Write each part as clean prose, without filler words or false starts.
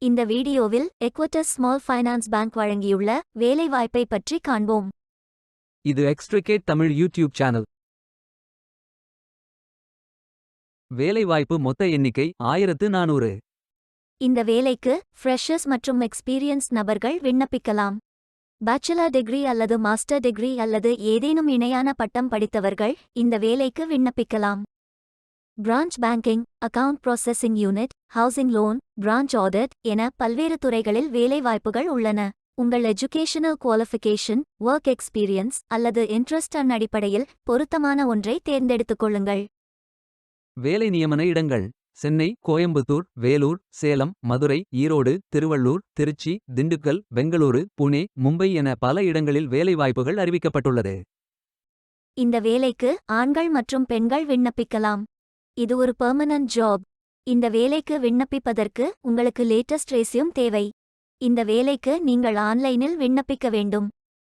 இந்த வீடியோவில் எக்வட்டஸ் small finance bank வழங்கியுள்ள வேலைவாய்ப்பை பற்றி காண்போம். இது எக்ஸ்ட்ரிகேட் தமிழ் யூடியூப் சேனல். வேலைவாய்ப்பு மொத்த எண்ணிக்கை 1400. இந்த வேலைக்கு ஃப்ரெஷர்ஸ் மற்றும் எக்ஸ்பீரியன்ஸ் நபர்கள் விண்ணப்பிக்கலாம். பேச்சுலர் டிகிரி அல்லது மாஸ்டர் டிகிரி அல்லது ஏதேனும் இணையான பட்டம் படித்தவர்கள் இந்த வேலைக்கு விண்ணப்பிக்கலாம். Branch banking, account processing unit, housing loan, branch audit என பல்வேறு துறைகளில் வேலைவாய்ப்புகள் உள்ளன. உங்கள் எஜுகேஷனல் குவாலிஃபிகேஷன், ஒர்க் எக்ஸ்பீரியன்ஸ் அல்லது இன்ட்ரெஸ்ட் அடிப்படையில் பொருத்தமான ஒன்றை தேர்ந்தெடுத்துக் கொள்ளுங்கள். வேலை நியமன இடங்கள்: சென்னை, கோயம்புத்தூர், வேலூர், சேலம், மதுரை, ஈரோடு, திருவள்ளூர், திருச்சி, திண்டுக்கல், பெங்களூரு, புனே, மும்பை என பல இடங்களில் வேலைவாய்ப்புகள் அறிவிக்கப்பட்டுள்ளது. இந்த வேலைக்கு ஆண்கள் மற்றும் பெண்கள் விண்ணப்பிக்கலாம். இது ஒரு பெர்மனன்ட் ஜாப். இந்த வேலைக்கு விண்ணப்பிப்பதற்கு உங்களுக்கு லேட்டஸ்ட் ரெஸ்யூம் தேவை. இந்த வேலைக்கு நீங்கள் ஆன்லைனில் விண்ணப்பிக்க வேண்டும்.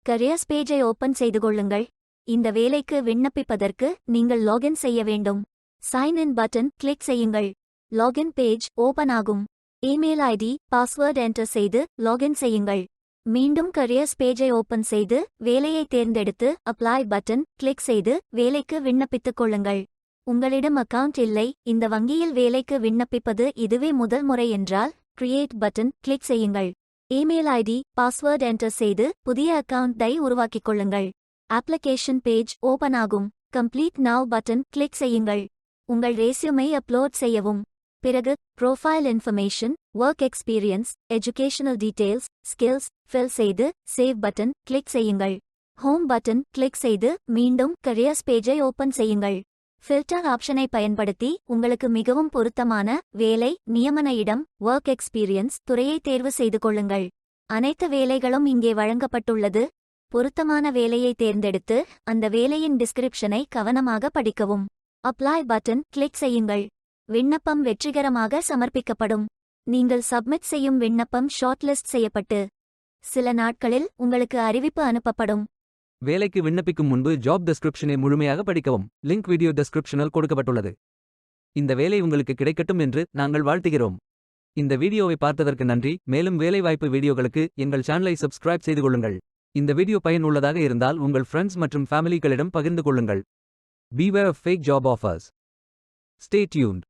கரியர்ஸ் பேஜை ஓபன் செய்து கொள்ளுங்கள். இந்த வேலைக்கு விண்ணப்பிப்பதற்கு நீங்கள் லாகின் செய்ய வேண்டும். சைன் இன் பட்டன் கிளிக் செய்யுங்கள். லாகின் பேஜ் ஓபன் ஆகும். இமெயில் ஐடி, பாஸ்வேர்ட் என்டர் செய்து லாகின் செய்யுங்கள். மீண்டும் கரியர்ஸ் பேஜை ஓபன் செய்து வேலையை தேர்ந்தெடுத்து அப்ளை பட்டன் கிளிக் செய்து வேலைக்கு விண்ணப்பித்துக் கொள்ளுங்கள். உங்களிடம் அக்கவுண்ட் இல்லை, இந்த வங்கியில் வேலைக்கு விண்ணப்பிப்பது இதுவே முதல் முறை என்றால் கிரியேட் பட்டன் கிளிக் செய்யுங்கள். இமெயில் ஐடி, பாஸ்வேர்ட் என்டர் செய்து புதிய அக்கவுண்டை உருவாக்கிக் கொள்ளுங்கள். அப்ளிகேஷன் பேஜ் ஓபன் ஆகும். கம்ப்ளீட் நவ் பட்டன் கிளிக் செய்யுங்கள். உங்கள் ரெஸ்யூமை அப்லோட் செய்யவும். பிறகு profile information, work experience, educational details, skills fill செய்து சேவ் பட்டன் கிளிக் செய்யுங்கள். ஹோம் பட்டன் கிளிக் செய்து மீண்டும் கரியர்ஸ் பேஜை ஓபன் செய்யுங்கள். ஃபில்டர் ஆப்ஷனை பயன்படுத்தி உங்களுக்கு மிகவும் பொருத்தமான வேலை, நியமன இடம், ஒர்க் எக்ஸ்பீரியன்ஸ் துறையை தேர்வு செய்து கொள்ளுங்கள். அனைத்து வேலைகளும் இங்கே வழங்கப்பட்டுள்ளது. பொருத்தமான வேலையை தேர்ந்தெடுத்து அந்த வேலையின் டிஸ்கிரிப்ஷனை கவனமாக படிக்கவும். அப்ளை பட்டன் கிளிக் செய்யுங்கள். விண்ணப்பம் வெற்றிகரமாக சமர்ப்பிக்கப்படும். நீங்கள் சப்மிட் செய்யும் விண்ணப்பம் ஷார்ட்லிஸ்ட் செய்யப்பட்டு சில நாட்களில் உங்களுக்கு அறிவிப்பு அனுப்பப்படும். வேலைக்கு விண்ணப்பிக்கும் முன்பு ஜாப் டெஸ்கிரிப்ஷனை முழுமையாக படிக்கவும். லிங்க் வீடியோ டெஸ்கிரிப்ஷனில் கொடுக்கப்பட்டுள்ளது. இந்த வேலை உங்களுக்கு கிடைக்கட்டும் என்று நாங்கள் வாழ்த்துகிறோம். இந்த வீடியோவை பார்த்ததற்கு நன்றி. மேலும் வேலைவாய்ப்பு வீடியோகளுக்கு எங்கள் சேனலை சப்ஸ்கிரைப் செய்து கொள்ளுங்கள். இந்த வீடியோ பயனுள்ளதாக இருந்தால் உங்கள் ஃப்ரெண்ட்ஸ் மற்றும் ஃபேமிலிகளிடம் பகிர்ந்து கொள்ளுங்கள். Beware of fake job offers. Stay tuned.